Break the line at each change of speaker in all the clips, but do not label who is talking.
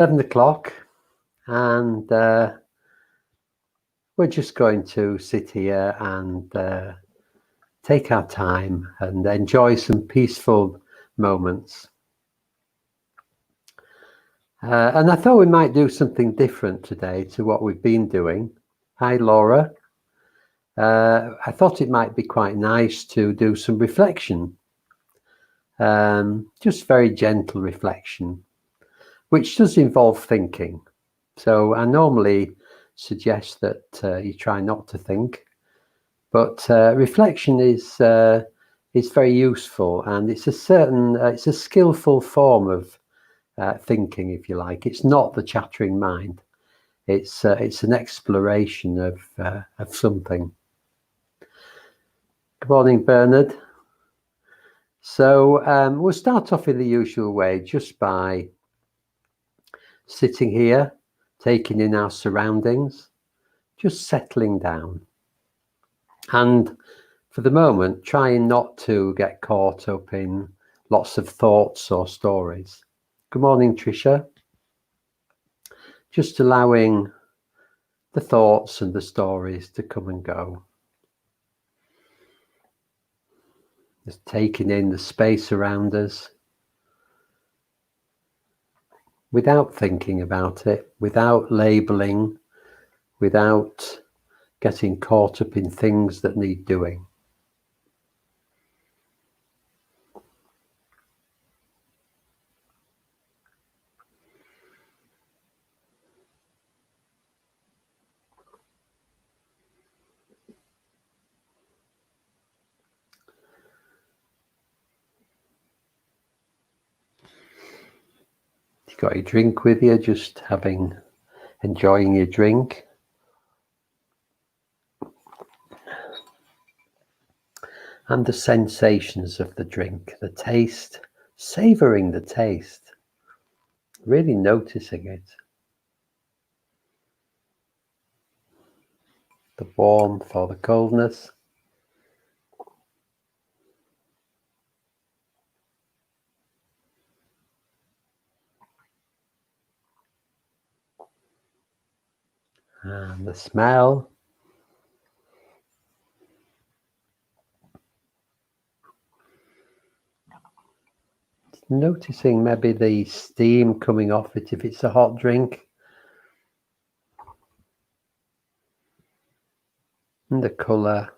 11 o'clock, and we're just going to sit here and take our time and enjoy some peaceful moments. And I thought we might do something different today to what we've been doing. Hi, Laura. I thought it might be quite nice to do some reflection, just very gentle reflection, which does involve thinking. So I normally suggest that you try not to think, but reflection is very useful, and it's a skillful form of thinking, if you like. It's not the chattering mind. It's an exploration of something. Good morning, Bernard. So we'll start off in the usual way, just by sitting here, taking in our surroundings, just settling down. And for the moment, trying not to get caught up in lots of thoughts or stories. Good morning, Tricia. Just allowing the thoughts and the stories to come and go. Just taking in the space around us without thinking about it, without labeling, without getting caught up in things that need doing. You've got your drink with you, just enjoying your drink. And the sensations of the drink, the taste, savouring the taste, really noticing it. The warmth or the coldness. And the smell. Noticing maybe the steam coming off it if it's a hot drink. And the colour.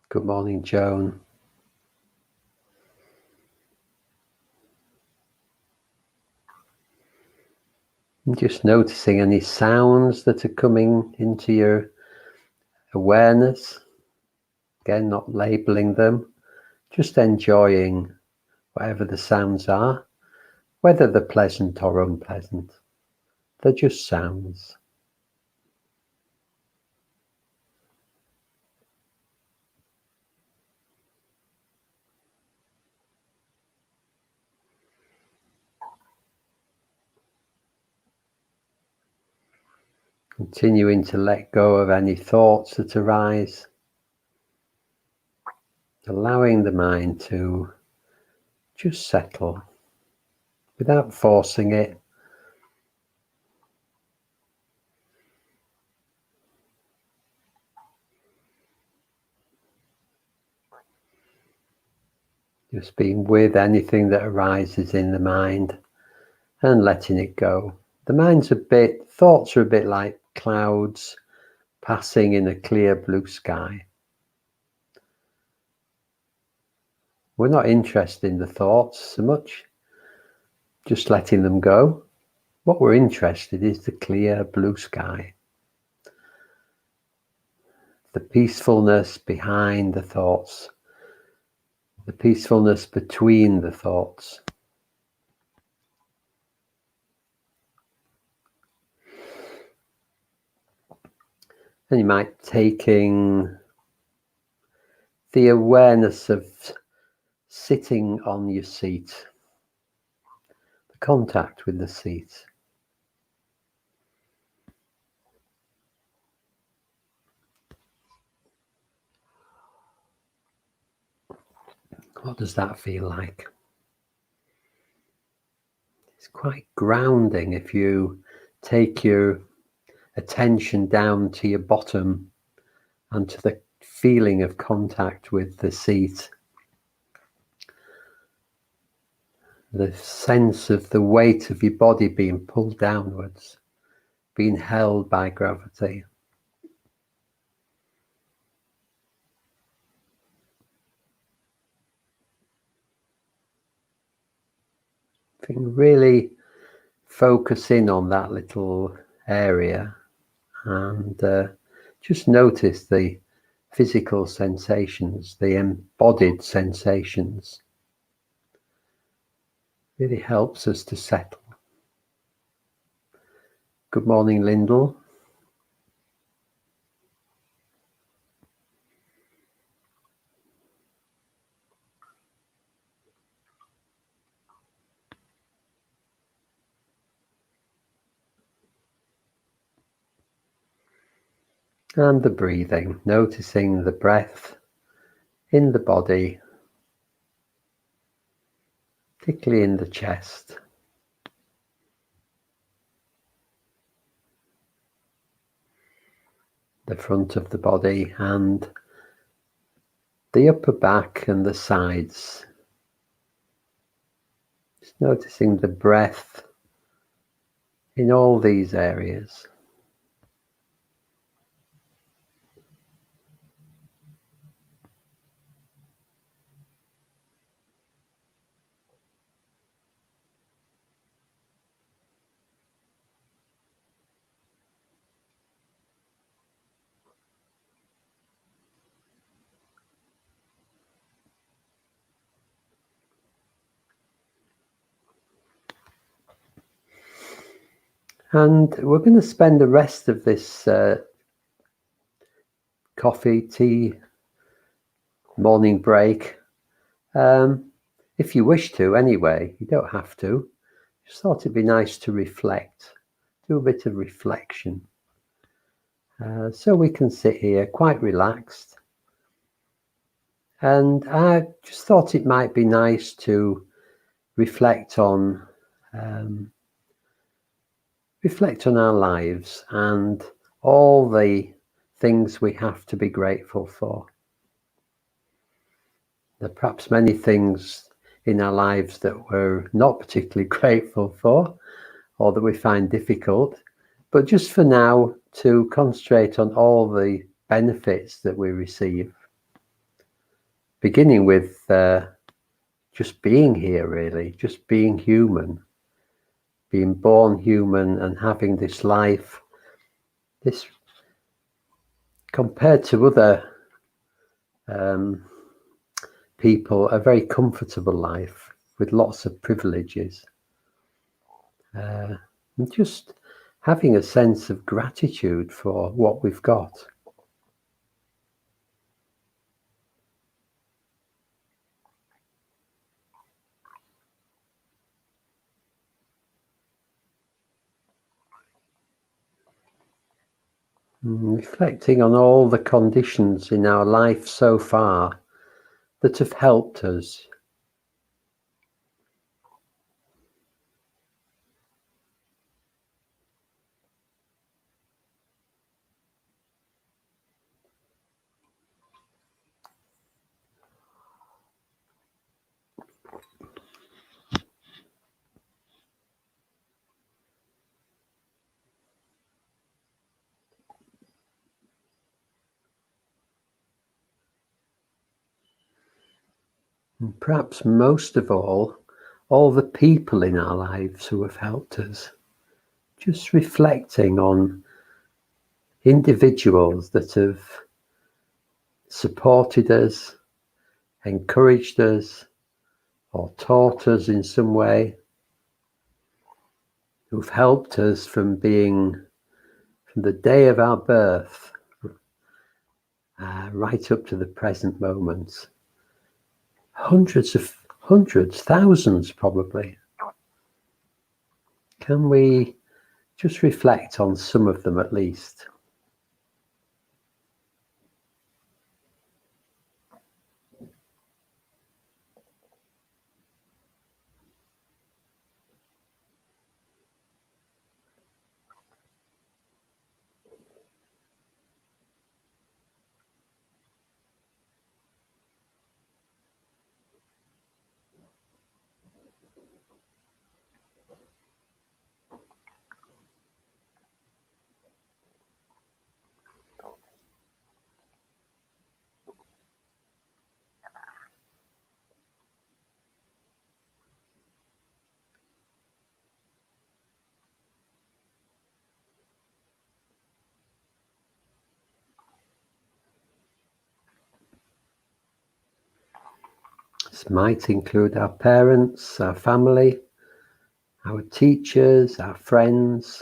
Good morning, Joan. And just noticing any sounds that are coming into your awareness. Again, not labeling them, just enjoying whatever the sounds are, whether they're pleasant or unpleasant. They're just sounds. Continuing to let go of any thoughts that arise. Allowing the mind to just settle without forcing it. Just being with anything that arises in the mind and letting it go. The mind's thoughts are a bit like clouds passing in a clear blue sky. We're not interested in the thoughts so much, just letting them go. What we're interested in is the clear blue sky. The peacefulness behind the thoughts. The peacefulness between the thoughts. And you might taking the awareness of sitting on your seat, the contact with the seat. What does that feel like? It's quite grounding if you take your attention down to your bottom and to the feeling of contact with the seat. The sense of the weight of your body being pulled downwards, being held by gravity. If you can really focus in on that little area and just notice the physical sensations, the embodied sensations, really helps us to settle. Good morning, Lyndall. And the breathing, noticing the breath in the body, particularly in the chest. The front of the body and the upper back and the sides. Just noticing the breath in all these areas. And we're going to spend the rest of this coffee, tea, morning break. If you wish to, anyway, you don't have to. Just thought it'd be nice to reflect, do a bit of reflection. So we can sit here quite relaxed. And I just thought it might be nice to reflect on our lives and all the things we have to be grateful for. There are perhaps many things in our lives that we're not particularly grateful for or that we find difficult, but just for now to concentrate on all the benefits that we receive, beginning with just being here, really, just being human, being born human and having this life, this compared to other people, a very comfortable life with lots of privileges. And just having a sense of gratitude for what we've got. Reflecting on all the conditions in our life so far that have helped us. And perhaps most of all the people in our lives who have helped us. Just reflecting on individuals that have supported us, encouraged us, or taught us in some way, who've helped us from the day of our birth right up to the present moment. Hundreds, thousands probably. Can we just reflect on some of them at least? This might include our parents, our family, our teachers, our friends.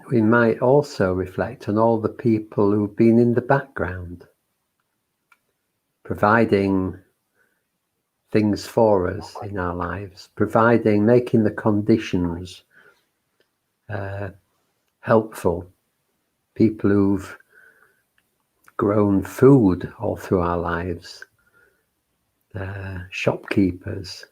We might also reflect on all the people who've been in the background, providing things for us in our lives, making the conditions helpful. People who've grown food all through our lives, shopkeepers,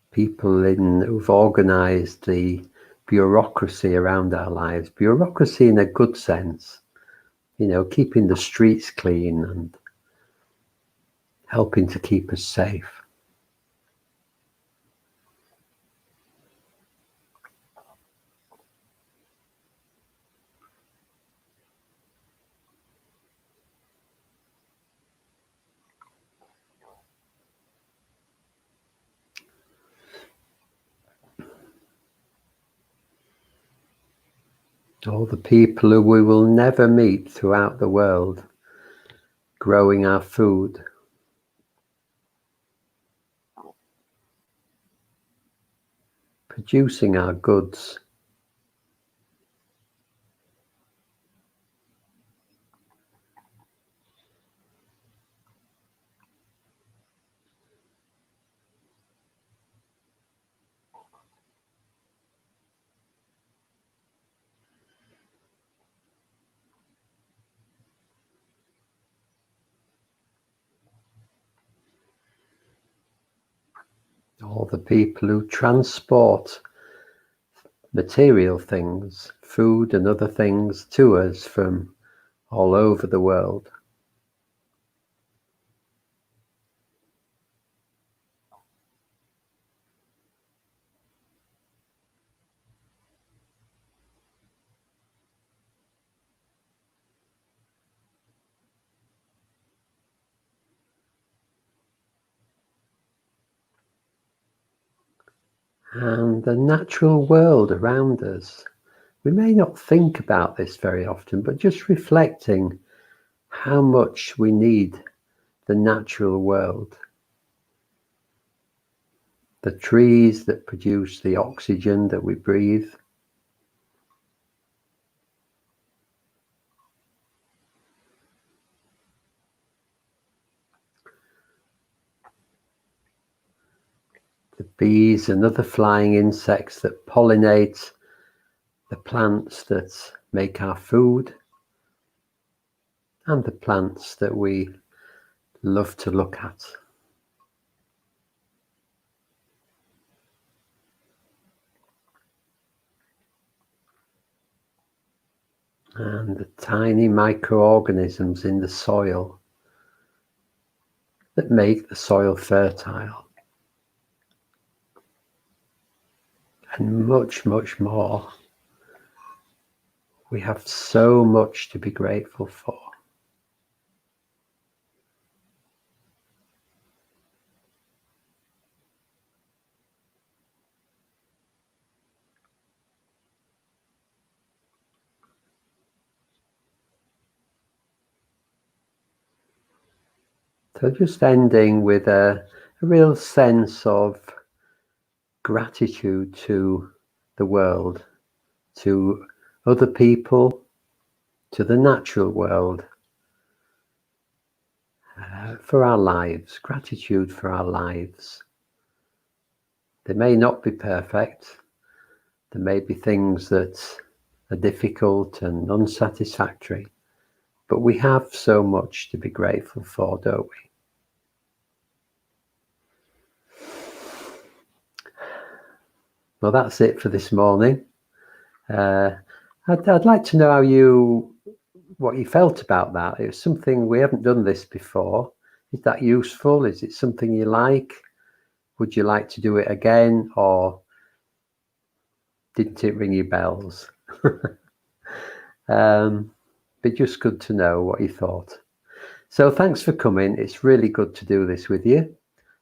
people who've organised the bureaucracy around our lives. Bureaucracy in a good sense, keeping the streets clean and helping to keep us safe. All the people who we will never meet throughout the world, growing our food, producing our goods. All the people who transport material things, food and other things to us from all over the world. And the natural world around us. We may not think about this very often, but just reflecting how much we need the natural world. The trees that produce the oxygen that we breathe. The bees and other flying insects that pollinate the plants that make our food, and the plants that we love to look at. And the tiny microorganisms in the soil that make the soil fertile. And much, much more. We have so much to be grateful for. So just ending with a real sense of gratitude to the world, to other people, to the natural world, for our lives, gratitude for our lives. They may not be perfect. There may be things that are difficult and unsatisfactory, but we have so much to be grateful for, don't we? Well, that's it for this morning. I'd like to know what you felt about that. It was something, we haven't done this before. Is that useful? Is it something you like? Would you like to do it again, or didn't it ring your bells? But just good to know what you thought. So thanks for coming. It's really good to do this with you.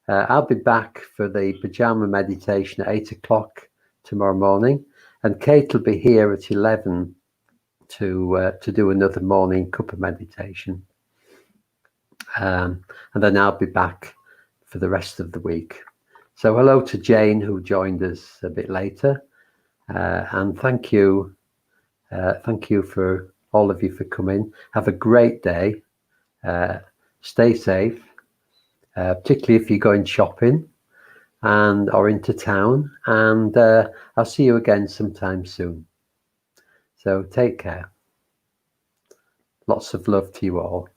I'll be back for the pajama meditation at 8 o'clock tomorrow morning, and Kate will be here at 11 to do another morning Cuppa meditation. And then I'll be back for the rest of the week. So hello to Jane, who joined us a bit later, and thank you for all of you for coming. Have a great day. Stay safe, particularly if you're going shopping or into town, and I'll see you again sometime soon. So take care. Lots of love to you all.